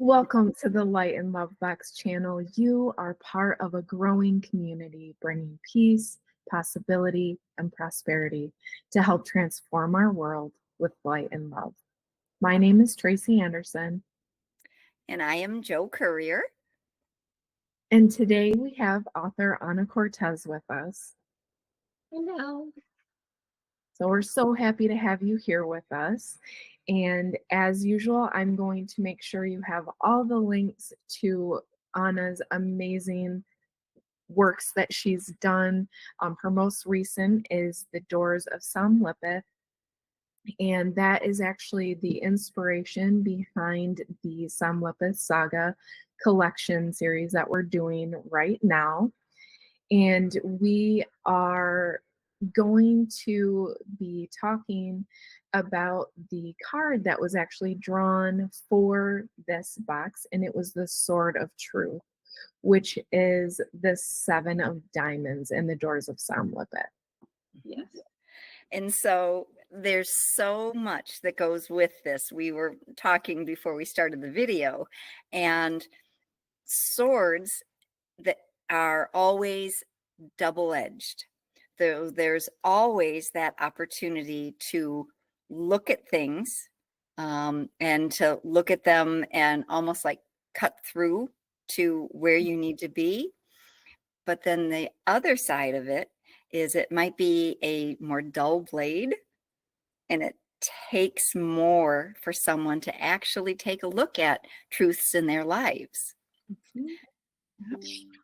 Welcome to the Light and Love Box channel. You are part of a growing community bringing peace, possibility, and prosperity to help transform our world with light and love. My name is Tracy Anderson, And I am Joe Courier. and today we have author Ana Cortez with us. Hello. So we're so happy to have you here with us. And as usual, I'm going to make sure you have all the links to Ana's amazing works that she's done. Her most recent is The Doors of Somlipith, and that is actually the inspiration behind the Somlipith saga collection series that we're doing right now. And we are going to be talking about the card that was actually drawn for this box, and it was the Sword of Truth, which is the Seven of Diamonds in the Doors of Somlipith. Yes. And so there's so much that goes with this. We were talking before we started the video, and swords that are always double-edged. There's always that opportunity to look at things and to look at them and almost like cut through to where you need to be. But then the other side of it is it might be a more dull blade, and it takes more for someone to actually take a look at truths in their lives.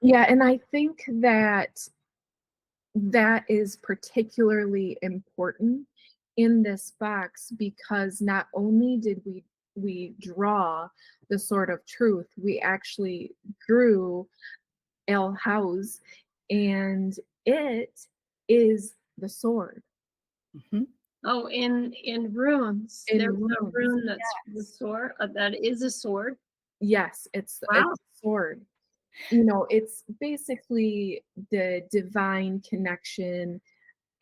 Yeah, and I think that is particularly important in this box because not only did we draw the Sword of Truth, we actually drew El House, and it is the sword. Mm-hmm. Oh, in runes. There's a rune that's the sword. That is a sword. Yes, it's a sword. You know, it's basically the divine connection,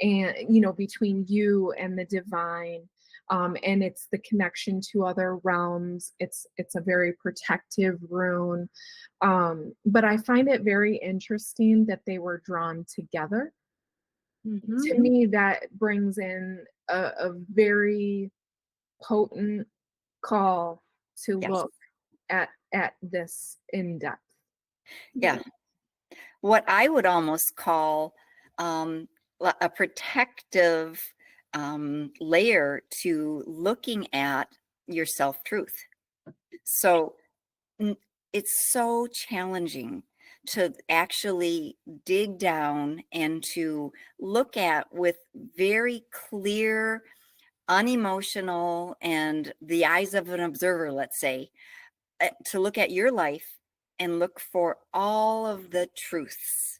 and between you and the divine. And it's the connection to other realms. It's a very protective rune. But I find it very interesting that they were drawn together. Mm-hmm. To me, that brings in a very potent call to look at this in depth. Yeah. What I would almost call a protective layer to looking at your self-truth. So it's so challenging to actually dig down and to look at with very clear, unemotional, and the eyes of an observer, let's say, to look at your life and look for all of the truths.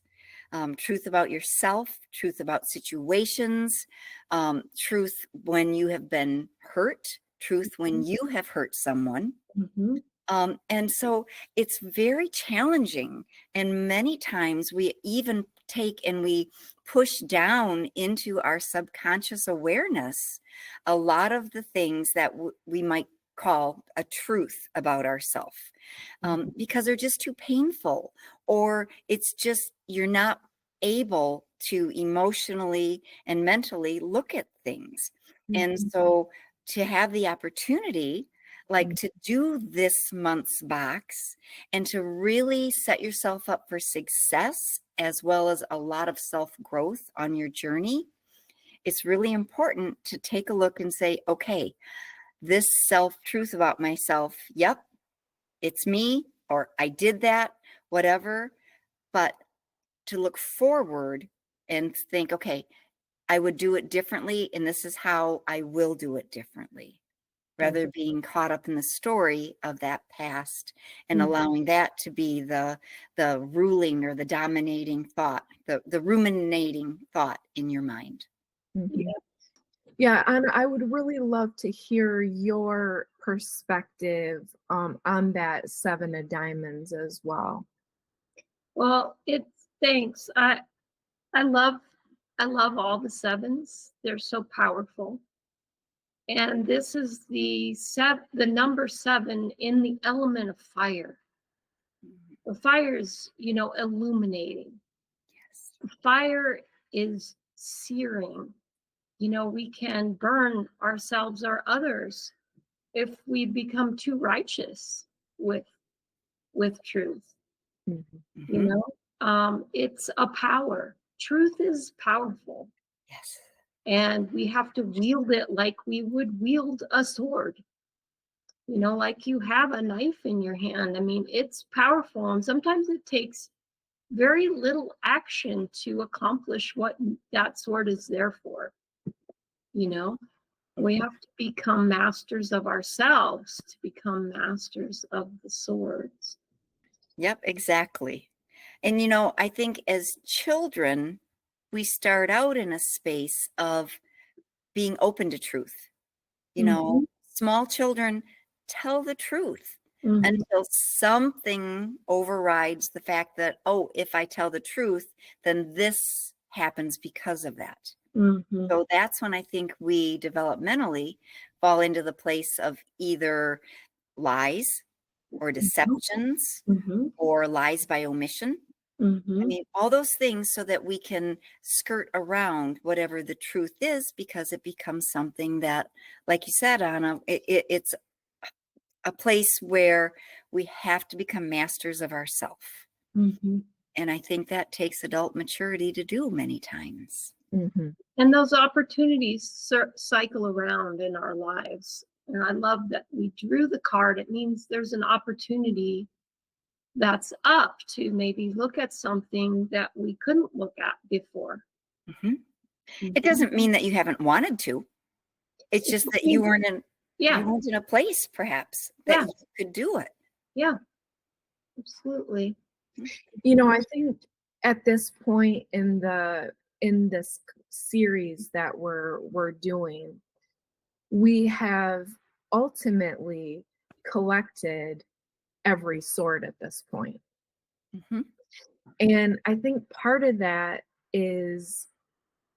Truth about yourself, truth about situations, truth when you have been hurt, truth when you have hurt someone. Mm-hmm. And so it's very challenging. And many times we even take and we push down into our subconscious awareness a lot of the things that we might call a truth about ourselves because they're just too painful, or it's just you're not able to emotionally and mentally look at things. And so to have the opportunity like to do this month's box and to really set yourself up for success as well as a lot of self-growth on your journey, it's really important to take a look and say, okay, this self-truth about myself, yep, it's me, or I did that, whatever, but to look forward and think, okay, I would do it differently, and this is how I will do it differently. Rather being caught up in the story of that past and allowing that to be the ruling or the dominating thought, the ruminating thought in your mind. Yeah, and I would really love to hear your perspective on that Seven of Diamonds as well. Well, thanks. I love all the sevens. They're so powerful. And this is the number 7 in the element of fire. The fire is, illuminating. Yes. Fire is searing. We can burn ourselves or others if we become too righteous with truth. Mhm. It's a power. Truth is powerful. Yes. And we have to wield it like we would wield a sword. Like you have a knife in your hand. I mean, it's powerful, and sometimes it takes very little action to accomplish what that sword is there for. We have to become masters of ourselves to become masters of the swords. Yep, exactly. And I think as children, we start out in a space of being open to truth. Mhm. Small children tell the truth Mhm. until something overrides the fact that, oh, if I tell the truth, then this happens because of that. Mhm. So that's when I think we developmentally fall into the place of either lies or deceptions Mhm. or lies by omission. I Mhm. mean, all those things so that we can skirt around whatever the truth is, because it becomes something that, like you said, Anna, it's a place where we have to become masters of ourself. Mhm. And I think that takes adult maturity to do many times. Mhm. And those opportunities cycle around in our lives. And I love that we drew the card. It means there's an opportunity that's up to maybe look at something that we couldn't look at before. Mhm. It Mhm. doesn't mean that you haven't wanted to. It's just that you weren't in Yeah. a place perhaps that Yeah. you could do it. Yeah. Absolutely. I think at this point in this series that we're doing, we have ultimately collected every sword at this point. Mhm. And I think part of that is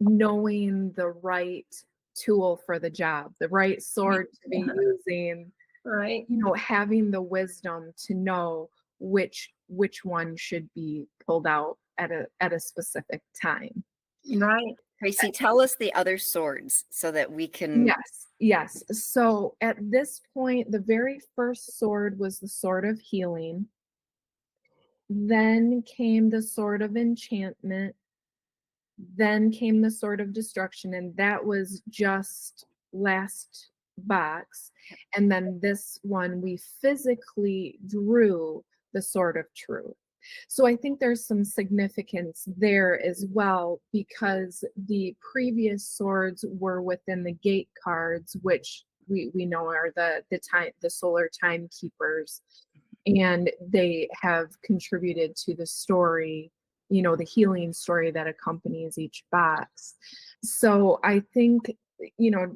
knowing the right tool for the job, the right sword to be using, Right. having the wisdom to know which one should be pulled out at a specific time. Right. Tracy, tell us the other swords so that we can. Yes, yes. So at this point, the very first sword was the sword of healing. Then came the sword of enchantment. Then came the sword of destruction, and that was just last box. And then this one, we physically drew the sword of truth. So I think there's some significance there as well, because the previous swords were within the gate cards, which we know are the solar timekeepers, and they have contributed to the story, the healing story that accompanies each box. So I think,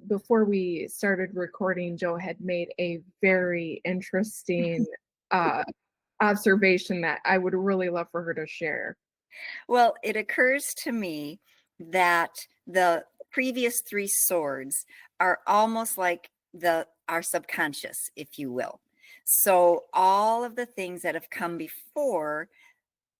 before we started recording, Joe had made a very interesting uh, observation that I would really love for her to share. Well, it occurs to me that the previous 3 swords are almost like our subconscious, if you will. So all of the things that have come before,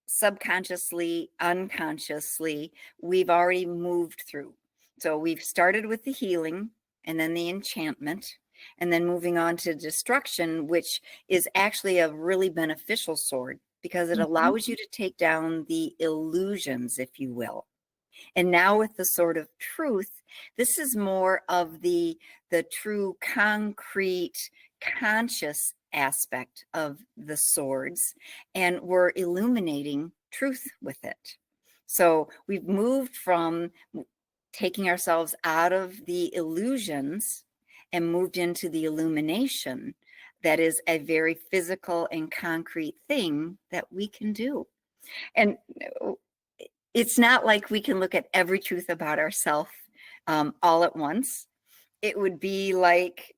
subconsciously, unconsciously, we've already moved through. So we've started with the healing and then the enchantment, and then moving on to destruction, which is actually a really beneficial sword because it Mhm. allows you to take down the illusions, if you will. And now with the sword of truth, this is more of the true concrete conscious aspect of the swords, and we're illuminating truth with it. So we've moved from taking ourselves out of the illusions and moved into the illumination. That is a very physical and concrete thing that we can do. And it's not like we can look at every truth about ourselves all at once. It would be like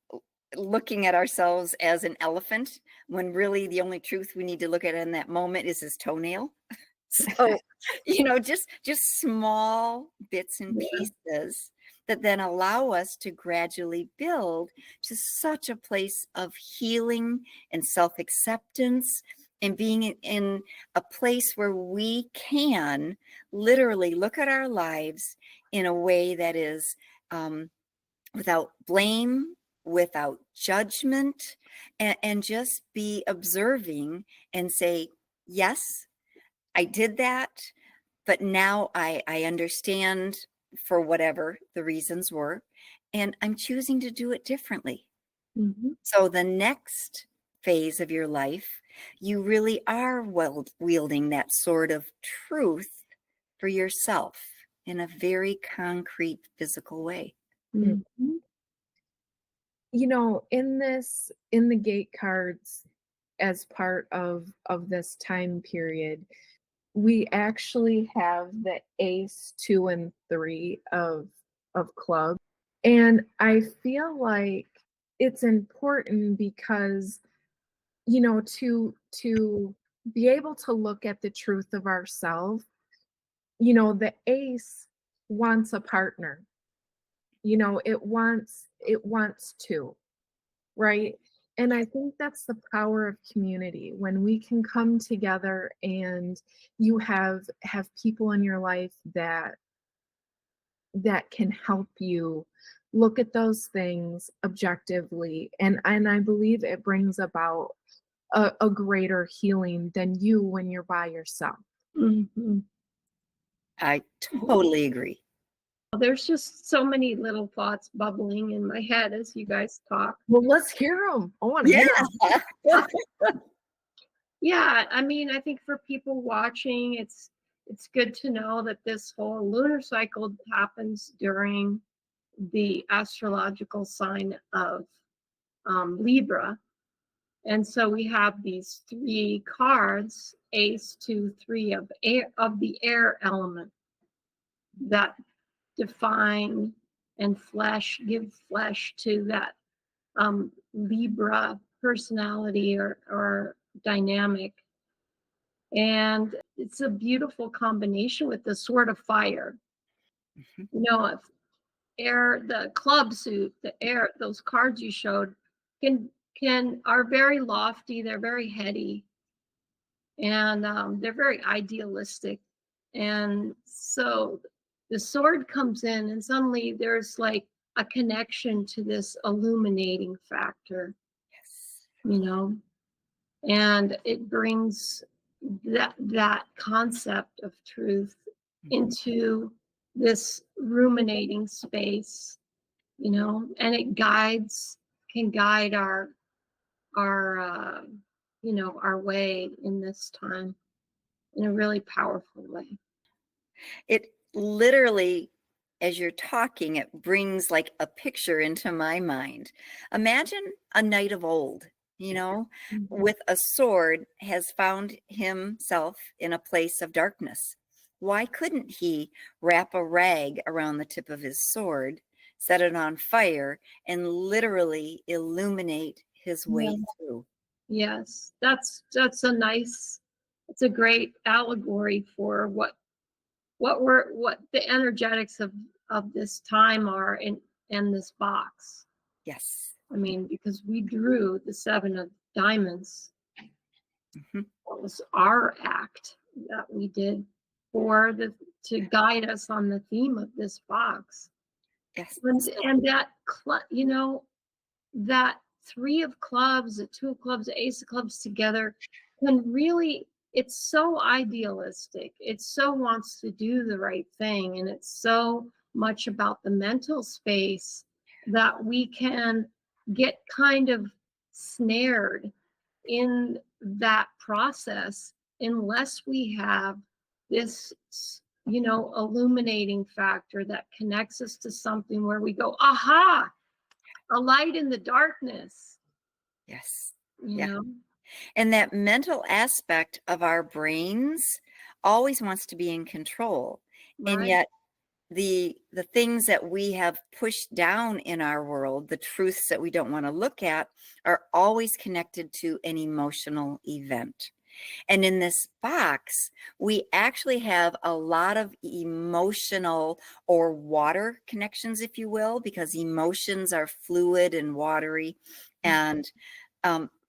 looking at ourselves as an elephant when really the only truth we need to look at in that moment is his toenail. So, just small bits and Yeah. pieces that then allow us to gradually build to such a place of healing and self-acceptance and being in a place where we can literally look at our lives in a way that is without blame, without judgment, and just be observing and say, yes, I did that, but now I understand for whatever the reasons were, and I'm choosing to do it differently. Mhm. So the next phase of your life, you really are wielding that sword of truth for yourself in a very concrete, physical way. Mhm. You know, in the gate cards as part of this time period, we actually have the ace, 2, and 3 of clubs. And I feel like it's important because, you know, to be able to look at the truth of ourselves, you know, the ace wants a partner. You know, it wants to. Right? And I think that's the power of community when we can come together and you have people in your life that can help you look at those things objectively. And I believe it brings about a greater healing than you when you're by yourself. Mhm. I totally agree. There's just so many little thoughts bubbling in my head as you guys talk. Well, let's hear them. I want to Yeah. hear them. Yeah, I mean, I think for people watching, it's good to know that this whole lunar cycle happens during the astrological sign of Libra. And so we have these three cards, ace, 2, 3 of air, of the air element, that define and give flesh to that Libra personality or dynamic. And it's a beautiful combination with the sword of fire. Mhm. You know, if air, the club suit, the air, those cards you showed can are very lofty, they're very heady, and they're very idealistic. And so the sword comes in, and suddenly there's like a connection to this illuminating factor, Yes. you know, and it brings that concept of truth Mhm. into this ruminating space, you know, and it can guide our you know, our way in this time in a really powerful way. It literally, as you're talking, it brings like a picture into my mind. Imagine a knight of old, Mhm. with a sword has found himself in a place of darkness. Why couldn't he wrap a rag around the tip of his sword, set it on fire, and literally illuminate his way Yeah. through? Yes, that's a nice, it's a great allegory for what the energetics of this time are in this box. Yes. I mean, because we drew the 7 of diamonds. Mhm. That was our act that we did for the to guide us on the theme of this box. Yes. And that you know, that 3 of clubs, the 2 of clubs, the ace of clubs together can really, it's so idealistic. It so wants to do the right thing. And it's so much about the mental space that we can get kind of snared in that process unless we have this, you know, illuminating factor that connects us to something where we go, aha, a light in the darkness, Yes. you Yeah. know? And that mental aspect of our brains always wants to be in control. And Right. yet the things that we have pushed down in our world, the truths that we don't want to look at, are always connected to an emotional event. And in this box, we actually have a lot of emotional or water connections, if you will, because emotions are fluid and watery. And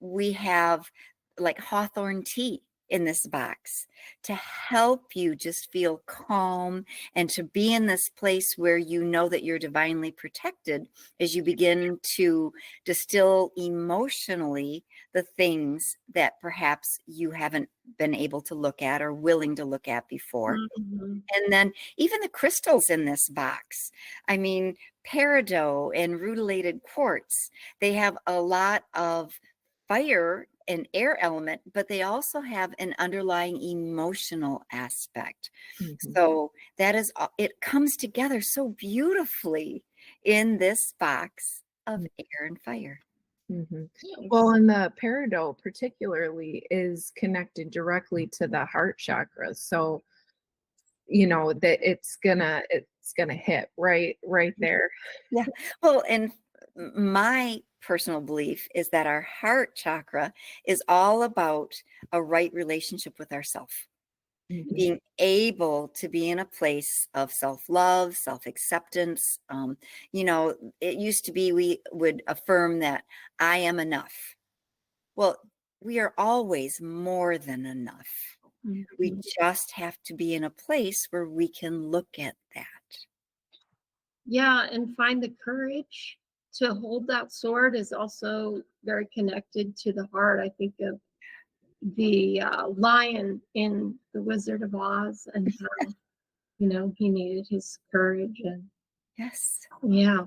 we have like hawthorn tea in this box to help you just feel calm and to be in this place where you know that you're divinely protected as you begin to distill emotionally the things that perhaps you haven't been able to look at or willing to look at before. Mhm. And then even the crystals in this box, I mean, peridot and rutilated quartz, they have a lot of fire and air element, but they also have an underlying emotional aspect. Mhm. So that is, it comes together so beautifully in this box of air and fire. Mhm. Well, Yes. and the peridot particularly is connected directly to the heart chakra. So, that it's gonna hit right there. Yeah. Well, and my personal belief is that our heart chakra is all about a right relationship with ourself, Mhm. being able to be in a place of self-love, self-acceptance. It used to be we would affirm that I am enough. Well, we are always more than enough. We Mhm. just have to be in a place where we can look at that. Yeah, and find the courage to hold that sword is also very connected to the heart. I think of the lion in The Wizard of Oz and how, he needed his courage and Yes. yeah.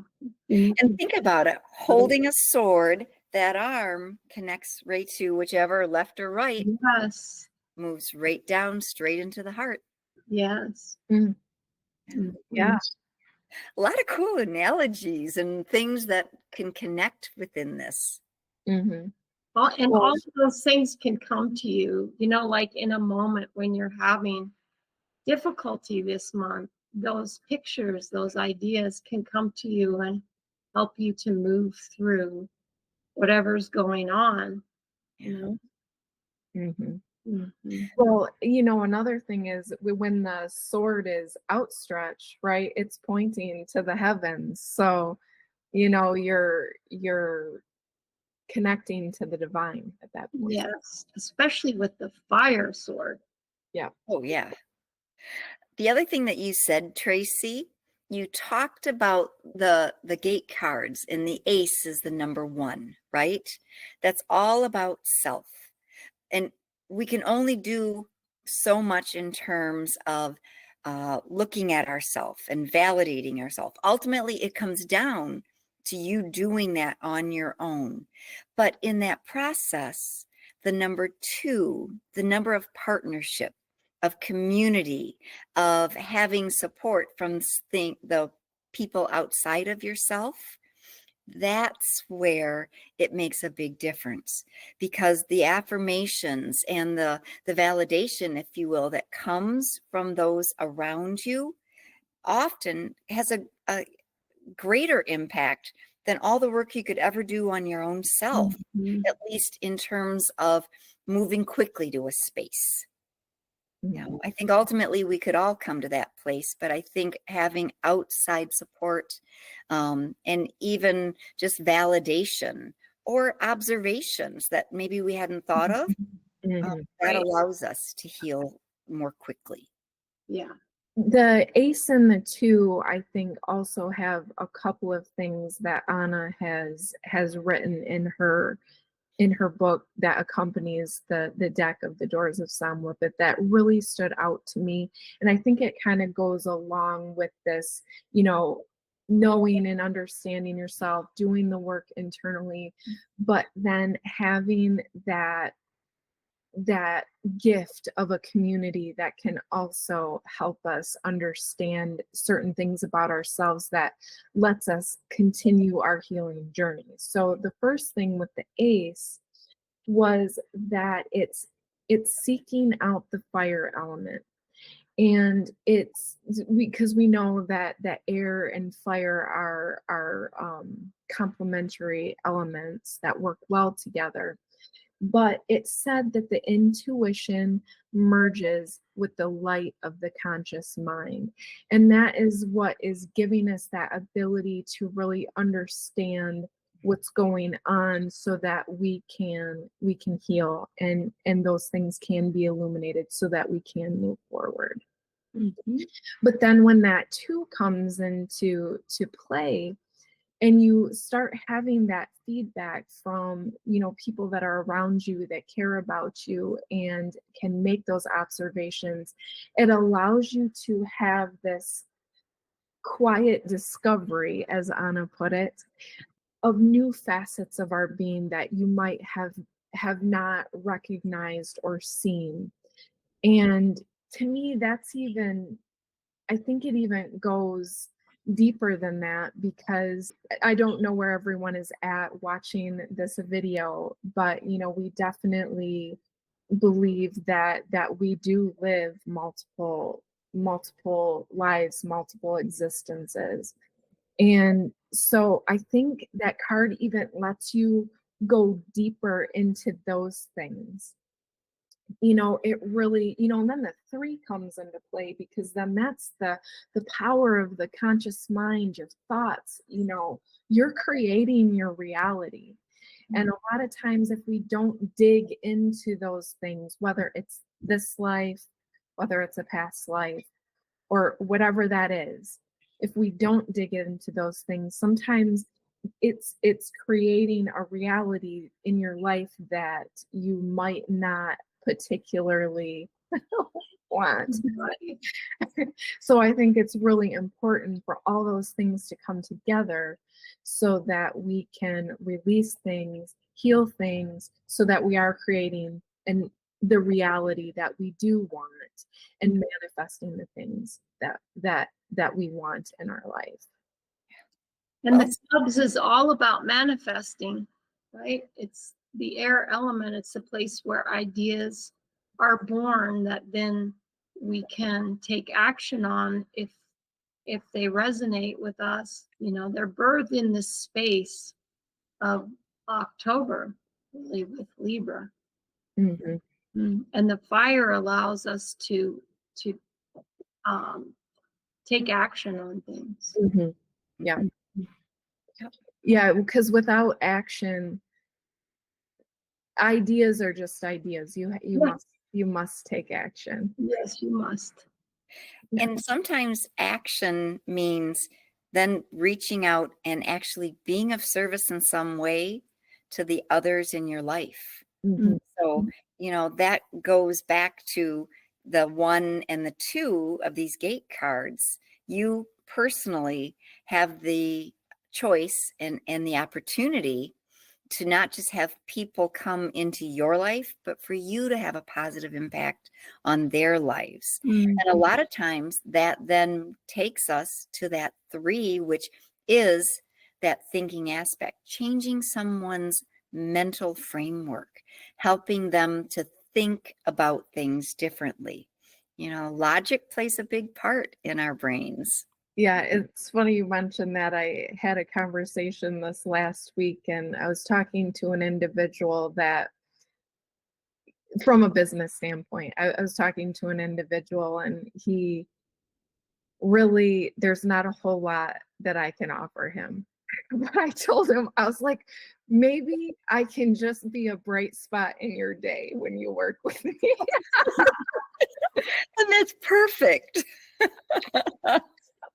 Mm, And think about it, holding a sword, that arm connects right to whichever left or right, yes, moves right down straight into the heart. yes. Mm. Yeah. Yeah. Mhm. A lot of cool analogies and things that can connect within this. Mhm. All Well, of those things can come to you, like in a moment when you're having difficulty this month. Those pictures, those ideas can come to you and help you to move through whatever's going on, you Yeah. know? mhm. Mhm. Well, another thing is when the sword is outstretched, right? It's pointing to the heavens. So, you're connecting to the divine at that point. Yes, especially with the fire sword. Yeah. Oh, yeah. The other thing that you said, Tracy, you talked about the gate cards, and the ace is the number one, right? That's all about self. And we can only do so much in terms of looking at ourselves and validating ourselves. Ultimately, it comes down to you doing that on your own. But in that process, the number two, the number of partnership, of community, of having support from the people outside of yourself, that's where it makes a big difference, because the affirmations and the validation, if you will, that comes from those around you often has a greater impact than all the work you could ever do on your own self, Mhm. at least in terms of moving quickly to a space. Mhm. I think ultimately we could all come to that place, but I think having outside support, and even just validation or observations that maybe we hadn't thought of, Mhm. that Right. allows us to heal more quickly. Yeah. The ace and the two, I think, also have a couple of things that Anna has written in her book that accompanies the deck of the Doors of Somlipith that really stood out to me. And I think it kind of goes along with this, knowing and understanding yourself, doing the work internally, but then having that gift of a community that can also help us understand certain things about ourselves that lets us continue our healing journey. So the first thing with the ace was that it's seeking out the fire element, and it's because we know that air and fire are complementary elements that work well together. but it said that the intuition merges with the light of the conscious mind. And that is what is giving us that ability to really understand what's going on so that we can heal, and those things can be illuminated so that we can move forward. Mhm. But then when that too comes into play, and you start having that feedback from, people that are around you that care about you and can make those observations, it allows you to have this quiet discovery, as Anna put it, of new facets of our being that you might have not recognized or seen. And to me, that's even, I think it even goes deeper than that, because I don't know where everyone is at watching this video, but we definitely believe that we do live multiple lives, multiple existences. And so I think that card even lets you go deeper into those things. It really, and then the three comes into play, because then that's the power of the conscious mind, your thoughts. You're creating your reality. And a lot of times, if we don't dig into those things, whether it's this life, whether it's a past life, or whatever that is, if we don't dig into those things, sometimes it's creating a reality in your life that you might not particularly want. Right. So I think it's really important for all those things to come together so that we can release things, heal things, so that we are creating the reality that we do want, and manifesting the things that we want in our life. And the subs is all about manifesting, right? It's the air element. It's the place where ideas are born that then we can take action on if they resonate with us. They're birthed in this space of October, really, with Libra. Mhm. And the fire allows us to um, take action on things. Mhm. Yeah. Yep. Yeah, because without action, ideas are just ideas. You Yes, must take action. yes, you must. And sometimes action means then reaching out and actually being of service in some way to the others in your life. Mhm. So, that goes back to the 1 and the 2 of these gate cards. You personally have the choice and the opportunity to not just have people come into your life, but for you to have a positive impact on their lives. Mm. And a lot of times that then takes us to that 3, which is that thinking aspect, changing someone's mental framework, helping them to think about things differently. Logic plays a big part in our brains. Yeah, it's funny you mentioned that. I had a conversation this last week, and I was talking to an individual that, from a business standpoint, I was talking to an individual, and he really, there's not a whole lot that I can offer him. But I told him, I was like, maybe I can just be a bright spot in your day when you work with me. And that's perfect.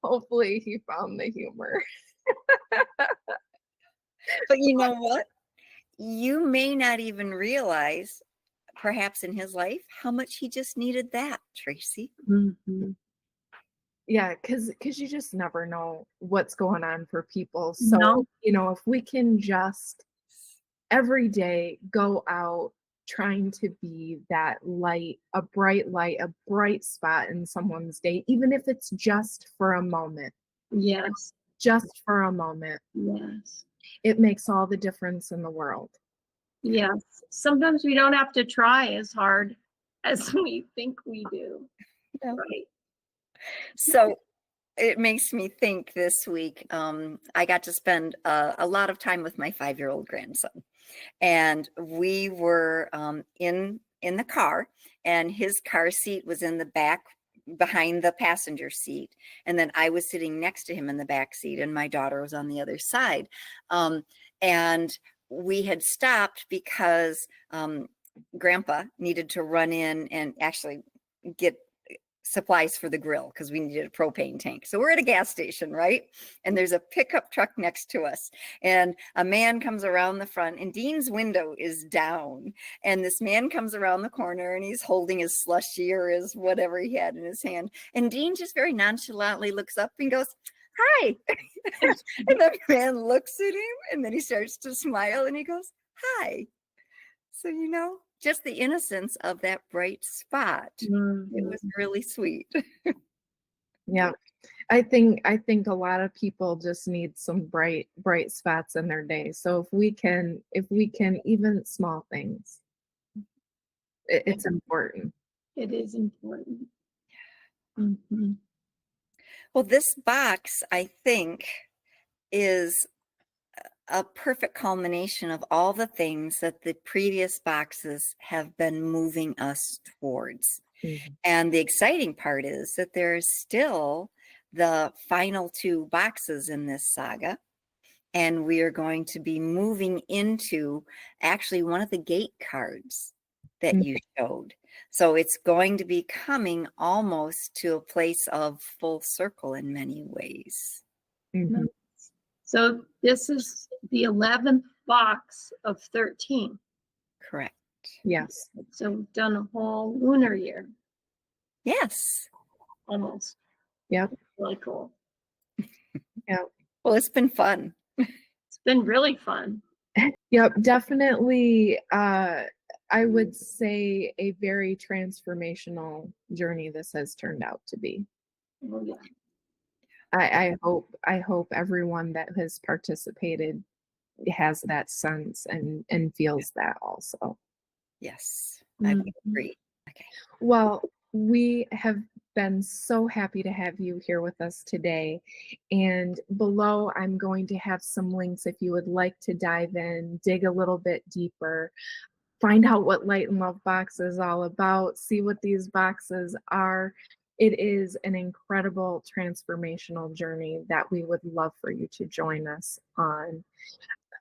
Hopefully he found the humor. But you know what? You may not even realize, perhaps in his life, how much he just needed that, Tracy. Mhm. Yeah, because you just never know what's going on for people. No, So, if we can just every day go out trying to be that light, a bright spot in someone's day, even if it's just for a moment, yes, just for a moment, yes, it makes all the difference in the world. yes. Sometimes we don't have to try as hard as we think we do, Yeah. right? So it makes me think this week, I got to spend a lot of time with my 5-year-old grandson. And we were in the car, and his car seat was in the back behind the passenger seat, and then I was sitting next to him in the back seat, and my daughter was on the other side. And we had stopped because Grandpa needed to run in and actually get supplies for the grill because we needed a propane tank. So we're at a gas station, right? And there's a pickup truck next to us. And a man comes around the front, and Dean's window is down. And this man comes around the corner, and he's holding his slushie or his whatever he had in his hand. And Dean just very nonchalantly looks up and goes, "Hi." And the man looks at him, and then he starts to smile, and he goes, "Hi." So, just the innocence of that bright spot. It was Mhm. really sweet. Yeah. I think a lot of people just need some bright spots in their day. So if we can even small things, Yeah, it's important. it is important. Mhm. Well, this box, I think, is a perfect culmination of all the things that the previous boxes have been moving us towards. Mhm. And the exciting part is that there's still the final two boxes in this saga. And we are going to be moving into actually one of the gate cards that Mhm. you showed. So it's going to be coming almost to a place of full circle in many ways. Mhm. So this is the 11th box of 13. Correct. Yes. So we've done a whole lunar year Yes. almost. Yep. Really cool. Yep. Well, it's been fun. It's been really fun. Yep. Definitely. I would say a very transformational journey this has turned out to be. Oh, yeah. I hope everyone that has participated has that sense and feels that also. Yes, I would Mhm. agree. Okay. Well, we have been so happy to have you here with us today. And below, I'm going to have some links if you would like to dive in, dig a little bit deeper, find out what Light and Love Box is all about, see what these boxes are. It is an incredible transformational journey that we would love for you to join us on.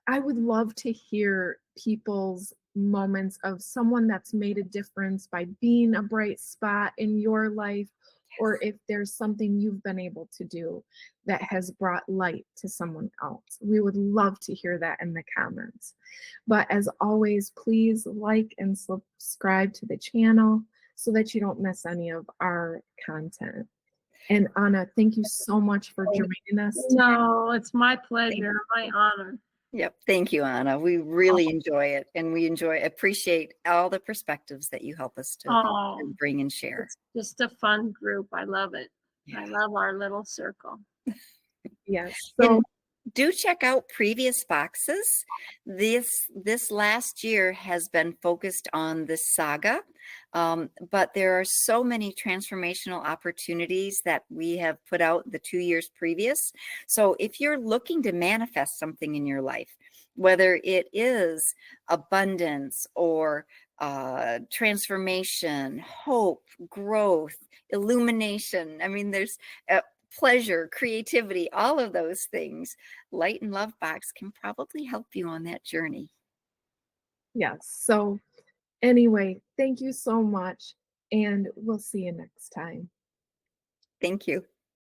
I would love to hear people's moments of someone that's made a difference by being a bright spot in your life, or Yes. if there's something you've been able to do that has brought light to someone else. We would love to hear that in the comments. But as always, please like and subscribe to the channel so that you don't miss any of our content. And Anna, thank you so much for joining us today. No, it's my Thank pleasure, my honor. Yep. Thank you, Anna. We really enjoy it, and we appreciate all the perspectives that you help us to Oh, bring and share. it's just a fun group. I love it. Yeah. I love our little circle. Yes. And So do check out previous boxes. This last year has been focused on the saga, but there are so many transformational opportunities that we have put out the 2 years previous. So if you're looking to manifest something in your life, whether it is abundance or transformation, hope, growth, illumination. I mean, there's pleasure, creativity, all of those things. Light and Love Box can probably help you on that journey. yes. So anyway, thank you so much, and we'll see you next time. Thank you.